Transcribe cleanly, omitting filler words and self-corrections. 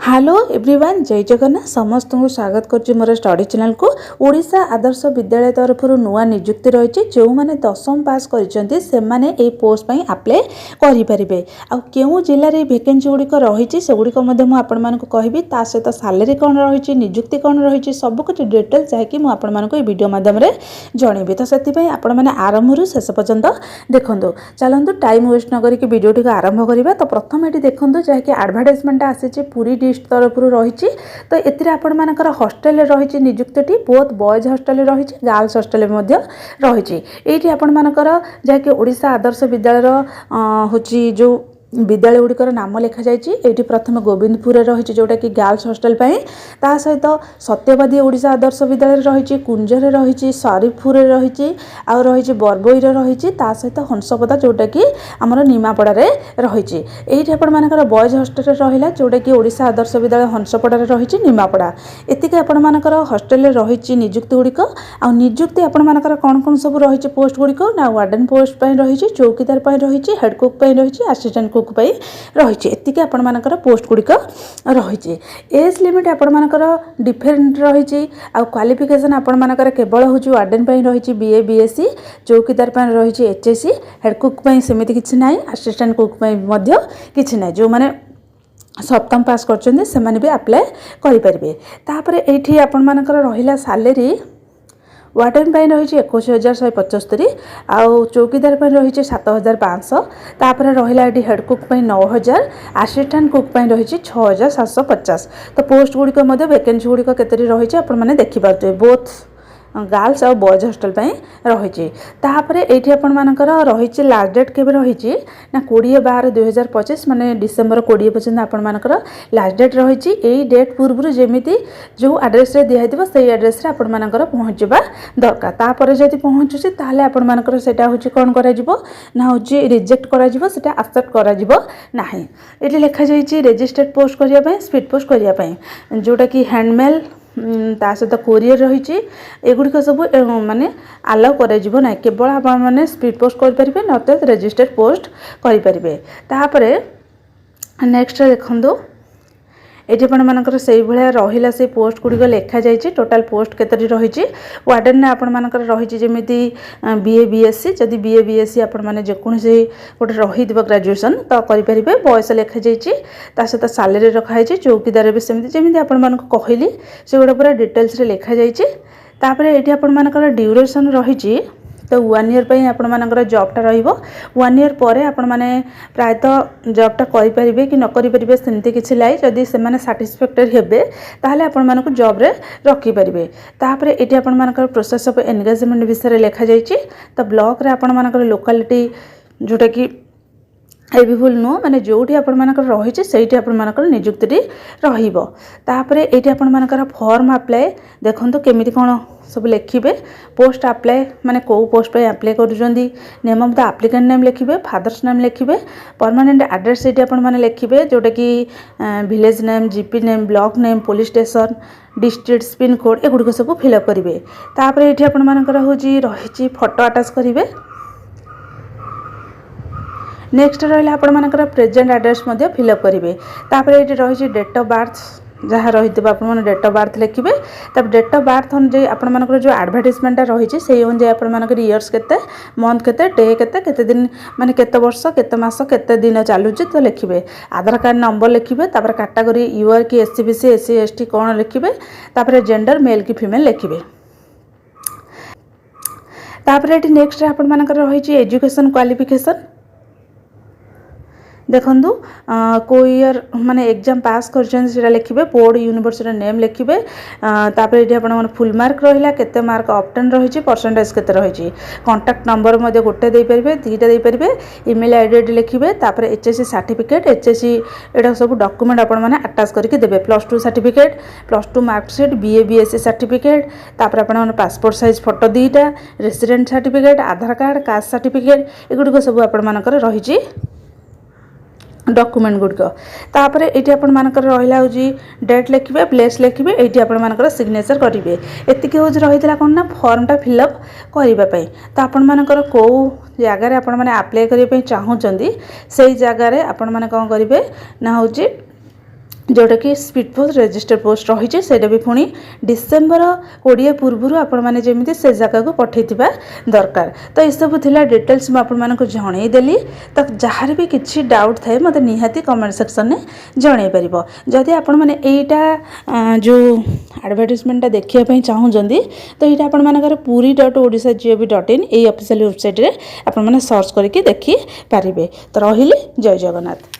Hello everyone जय जगन्नाथ समस्त को स्वागत करुच्ची मोर स्टडी चैनल को ओडिशा आदर्श विद्यालय तरफ नुआ नियुक्ति रही जो मैंने 10वीं पास करते से पोस्ट पर अप्लाई करेंगे आउ जिले में वैकेंसी गुड़िक रही से गुड़िक मुझे कहबी ता सहित सालेरी कौन रही नियुक्ति कौन रही सब कुछ डिटेल जहाँकि मुझे वीडियो माध्यम जनइबी तो से आपण मैंने आरंभ शेष पर्यंत देखूँ चलतु टाइम वेस्ट न करके वीडियो आरंभ करवा तो प्रथम ये देखूँ जहाँकि एडवर्टाइजमेंट आसी पूरी डिस्ट तरफ रही तो एतिर आपण मानकर हॉस्टल रही नियुक्ति बोथ बॉयज हॉस्टल रही गर्ल्स हॉस्टल रही ये आपण मानकर जहाँकि ओडिशा आदर्श विद्यालय होची जो विद्यालय गुड़िकर नाम लिखा जाइए प्रथम गोविंदपुर रही जोटा कि गर्ल्स हॉस्टल ता सहित सत्यवादी ओडिशा आदर्श विद्यालय रही कुंजर रही शरीफपुर रही आउ रही बरबई रही सहित हंसपदा जोटा कि आमर निमापड़ा रही ये आपण मानकर बॉयज हॉस्टल रहा जोटा कि ओडिशा आदर्श विद्यालय हंसपड़ा रही निमापड़ा एतिक आपण मानकर हॉस्टल रही नियुक्ति गुड़िक आ नियुक्ति आपण मानकर कौन कौन सब रही पोस्ट गुड़िक ना वार्डन पोस्ट रही चौकीदार रही हेड कुक रही असिस्टेंट कुक रही एतिक आपण मानकर पोस्ट गुड़िक रही एज लिमिट आपण मानकर डिफरेंट रही आ क्वालिफिकेशन आपण मानकर केवल हूँ वार्डन रही बीए बीएससी चौकीदार रही एचएससी हेड कुक सेमती किसी ना असिस्टेंट कुक किसी ना जो मैंने सप्तम पास करछन्ते सेमाने भी अप्लाई करेंगे तापर ये आपण मानकर रहिला सालेरी वार्डन रही 21,175 आउ चौकीदार रही 7,500 तापर रहा ये हेड कुक 9,000 असिस्टेंट कुक रही 6,750 तो पोस्ट गुड़िक वैकेंसी गुड़िक केते रही आपने देखिपे बोथ गर्ल्स और बॉयज हॉस्टल रही तापर ये आपण मानकर रही लास्ट डेट के रही ना 20/12/2025 माने डिसेम्बर 20 पर्यंत आपण मानकर लास्ट डेट रही यही डेट पूर्व जमी जो एड्रेस दिखाई से एड्रेस आपण मानकर पहुँचवा दरकार तापर जब पहुँचुची ताहले आपण मानकर सेटा होची कौन करा जिवो ना होची रिजेक्ट करा जिवो सेटा एक्सेप्ट करा जिवो नाही एटी लिखा जाइए रजिस्टर्ड पोस्ट करिया पय स्पीड पोस्ट करिया पय जोटा कि हैंडमेल ता सहित कोरियर रही एगुड़िक सब माने आलाउ कर केवल आपने स्पीड पोस्ट करेंगे नचेत रजिस्टर्ड पोस्ट करेंगे तापर नेक्स्ट देखो ये मानकर से भाया रहा से पोस्ट गुड़िक लिखा जाइए टोटाल पोस्ट केतरी रही वार्डन आपण मानकर रही जमी बीए बीएससी जदि बीए बीएससी आपण मैंने जेकोसी गोटे रही ग्रेजुएशन तो करेंगे बयस लिखा जाइए सहित सालेरी रखाई चौकीदार भी सेमती जमी आपण कहली से गोटे पूरा डिटेल्स लिखा जाइए तापर ये आपण मानकर ड्यूरेशन रही तो 1 ईयर पर आपण मानकर जॉबटा रहिबो 1 ईयर पर आपण माने प्रायतः जॉबटा करि परिबे कि न करि परिबे सेमती किछि लाई जदि से माने सैटिस्फैक्टरी हेबे ताहले आपण मानक जॉब रे रखि परिबे तापर एठी आपण मानकर प्रोसेस ऑफ एंगेजमेंट विषय लिखा जाइछि तो ब्लॉक रे आपण मानकर लोकालिटी जोटा कि एविबल नुह माने जोठी आपण मानकर रही से आपण मानकर नियुक्ति रहिबो तापर एठी आपण मानकर फॉर्म अप्लाई देखंतु केमिति कोन सब लिखिबे पोस्ट अप्लाई माने को पोस्ट पे अप्लाई करूछंदी name of the applicant name लिखिबे फादर्स नेम लिखिबे परमानेंट एड्रेस एठी आपण माने लिखिबे जोटा कि village name GP name block name police station district pin code एगुड़िक सब फिलअप करेंगे तापर एठी आपण मानकर होची रही फोटो अटैच करेंगे नेक्स्ट रहा आपण मानकर प्रेजेंट एड्रेस फिलअप करेंगे तापर ये रही डेट ऑफ बर्थ जहाँ रही आपने डेट ऑफ बर्थ लिखिए तब डेट ऑफ बर्थ अनुजाई आपण मानकर जो एडवर्टाइजमेंट रही से अनुजाई आपण मानकर इयर्स केते मंथ केते डे केते दिन माने केते वर्ष केते मास केते दिन चलुची तो लिखिए आधार कार्ड नंबर लिखिए तापर कैटेगरी यूआर कि एससीबीसी एससी एसटी कौन लिखिए तापर जेंडर मेल कि फीमेल लिखिए तापर ये नेक्स्ट आपण मानकर रही एजुकेशन क्वालिफिकेशन देखंतु को ईयर माने एग्जाम पास कर लिखिए बोर्ड यूनिवर्सिटी नेम लिखिए तापर ये आप फुल मार्क रहा केते मार्क ऑप्टेन रही परसेंटेज केते रही कांटेक्ट नंबर गोटे दे पारे दुईटा दे पारे ईमेल आईडी लिखिए तापर एचएससी सर्टिफिकेट एचएससी एटा सब डॉक्यूमेंट आपण माने अटैच करके देबे +2 certificate +2 marksheet BA BSc certificate तापर आपण पासपोर्ट साइज फोटो दुईटा रेसिडेंट सर्टिफिकेट आधार कार्ड कास्ट सर्टिफिकेट एगुड़िक सब आपण मानकर रही डॉक्यूमेंट गुड़िक तापर ये आपण मानकर रहा हूँ डेट लिखिए प्लेस लिखिए ये आपण मानकर सिग्नेचर करेंगे एतिक हूँ रही कौन ना फॉर्मटा फिलअप करने तो आपण मानकर कौ जगार आपण मैंने अप्लाई करने चाहूँगी से जगार आपण मैंने कौन करेंगे ना हूँ जोटाकि स्पीड पोस्ट रजिस्टर पोस्ट रही से भी पुणी डिसेम्बर 20 पूर्व आपण मैंने जमी से जगह को पठेगा दरकार। तो ये सब थिला डिटेल्स मुझे जनईदेली। तो जहाँ भी किसी डाउट थाए मत निहाती कमेंट सेक्शन में जन पार। जदि आपण मैंने यहीटा जो एडवर्टाइजमेंटा देखापी चाहूँगी तो ये आपण मानकर puri.odisha.gov.in ये ऑफिशियल वेबसाइट रे आपण मैंने सर्च करके देखी पारे। तो रही जय जगन्नाथ।